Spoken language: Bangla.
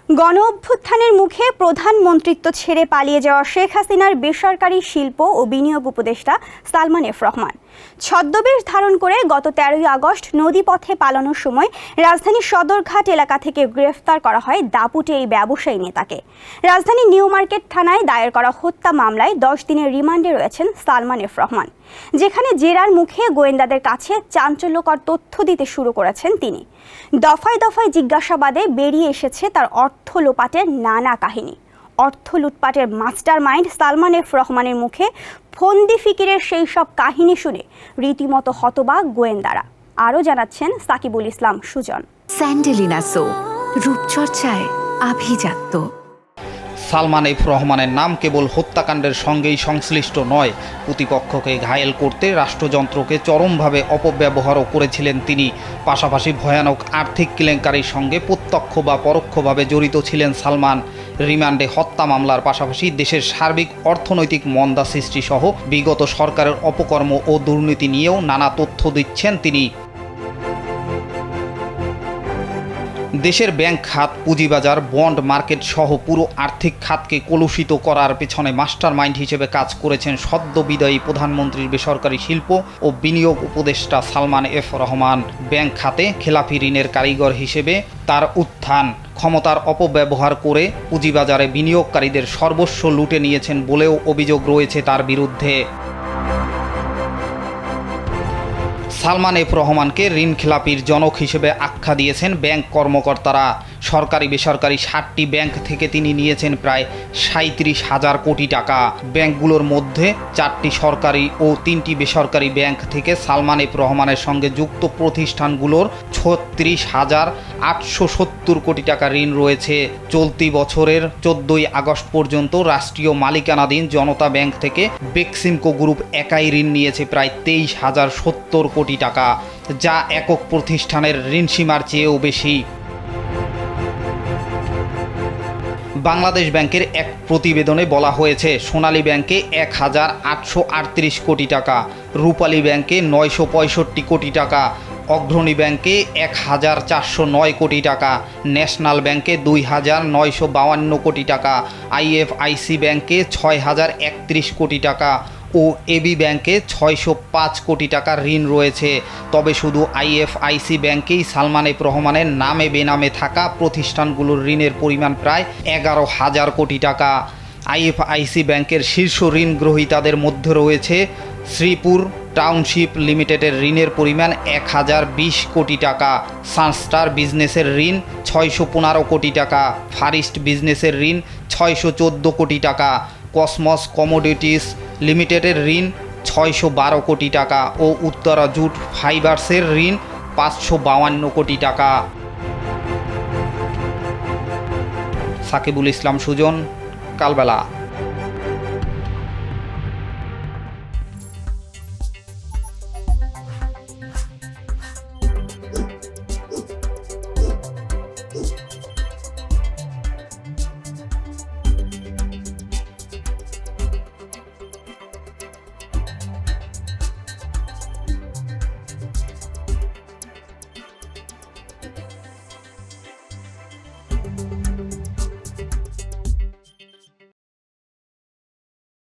গণ অভ্যুত্থানের মুখে প্রধানমন্ত্রিত্ব ছেড়ে পালিয়ে যাওয়া শেখ হাসিনার বেসরকারি শিল্প ও বিনিয়োগ উপদেষ্টা সালমান এফ রহমান ছদ্মবেশ ধারণ করে গত ১৩ই আগস্ট নদীপথে পালানোর সময় রাজধানীর সদরঘাট এলাকা থেকে গ্রেফতার করা হয় দাপুটে এই ব্যবসায়ী নেতাকে। রাজধানীর নিউ মার্কেট থানায় দায়ের করা হত্যা মামলায় ১০ দিনের রিমান্ডে রয়েছেন সালমান এফ রহমান, যেখানে জেরার মুখে গোয়েন্দাদের কাছে চাঞ্চল্যকর তথ্য দিতে শুরু করেছেন তিনি। দফায় দফায় জিজ্ঞাসাবাদে বেরিয়ে এসেছে তার অর্থ লোপাটের নানা কাহিনী। অর্থ লুটপাটের মাস্টার মাইন্ড সালমান এফ রহমানের মুখে ফন্দি ফিকিরের সেই সব কাহিনী শুনে রীতিমতো হতবাক গোয়েন্দারা। আরও জানাচ্ছেন সাকিবুল ইসলাম সুজন। স্যান্ডেলিনা সো, রূপচর্চায় আভিজাত্য। সালমান এফ রহমানের নাম কেবল হত্যাকাণ্ডের সঙ্গেই সংশ্লিষ্ট নয়, প্রতিপক্ষকে ঘায়েল করতে রাষ্ট্রযন্ত্রকে চরমভাবে অপব্যবহারও করেছিলেন তিনি। পাশাপাশি ভয়ানক আর্থিক কেলেঙ্কারির সঙ্গে প্রত্যক্ষ বা পরোক্ষভাবে জড়িত ছিলেন সালমান। রিমান্ডে হত্যা মামলার পাশাপাশি দেশের সার্বিক অর্থনৈতিক মন্দা সৃষ্টিসহ বিগত সরকারের অপকর্ম ও দুর্নীতি নিয়েও নানা তথ্য দিচ্ছেন তিনি। দেশের ব্যাংক খাত, পুঁজিবাজার, বন্ড মার্কেট সহ পুরো আর্থিক খাতকে কলুষিত করার পেছনে মাস্টার মাইন্ড হিসেবে কাজ করেছেন সদ্য বিদায়ী প্রধানমন্ত্রীর বেসরকারি শিল্প ও বিনিয়োগ উপদেষ্টা সালমান এফ রহমান। ব্যাংক খাতে খেলাফি ঋণের কারিগর হিসেবে তার উত্থান, ক্ষমতার অপব্যবহার করে পুঁজিবাজারে বিনিয়োগকারীদের সর্বস্ব লুটে নিয়েছেন বলেও অভিযোগ রয়েছে তার বিরুদ্ধে। সালমান এফ রহমানকে ঋণ খেলাপির জনক হিসেবে আখ্যা দিয়েছেন ব্যাংক কর্মকর্তারা। সরকারি বেসরকারি 60টি ব্যাংক থেকে তিনি নিয়েছেন প্রায় 37,000 কোটি টাকা। ব্যাংকগুলোর মধ্যে 4টি সরকারি ও 3টি বেসরকারি ব্যাংক থেকে সালমান এফ রহমানের সঙ্গে যুক্ত প্রতিষ্ঠানগুলোর 36,870 কোটি টাকা ঋণ রয়েছে। চলতি বছরের 14ই আগস্ট পর্যন্ত রাষ্ট্রীয় মালিকানাধীন জনতা ব্যাংক থেকে বেক্সিমকো গ্রুপ একাই ঋণ নিয়েছে প্রায় 23,070 কোটি টাকা, যা একক প্রতিষ্ঠানের ঋণসীমার চেয়েও বেশি। বাংলাদেশ ব্যাংকের এক প্রতিবেদনে বলা হয়েছে, সোনালী ব্যাংকে 1,838 কোটি টাকা, রূপালী ব্যাংকে 965 কোটি টাকা, অগ্রণী ব্যাংকে 1,409 কোটি টাকা, ন্যাশনাল ব্যাংকে 2,952 কোটি টাকা, আইএফআইসি ব্যাংকে 6,031 কোটি টাকা ও এবি ব্যাংকে 605 কোটি টাকার ঋণ রয়েছে। তবে শুধু আইএফআইসি ব্যাংকেই সালমান এফ রহমানের নামে বেনামে থাকা প্রতিষ্ঠানগুলোর ঋণের পরিমাণ প্রায় 11,000 কোটি টাকা। আইএফআইসি ব্যাংকের শীর্ষ ঋণ গ্রহীতাদের মধ্যে রয়েছে শ্রীপুর টাউনশিপ লিমিটেডের ঋণের পরিমাণ 1,020 কোটি টাকা, সানস্টার বিজনেসের ঋণ 615 কোটি টাকা, ফারিস্ট বিজনেসের ঋণ 614 কোটি টাকা, কসমস কমোডিটিস লিমিটেডের ঋণ 612 কোটি টাকা ও উত্তরা জুট ফাইবার্সের ঋণ 552 কোটি টাকা। সাকিবুল ইসলাম সুজন, কালবেলা।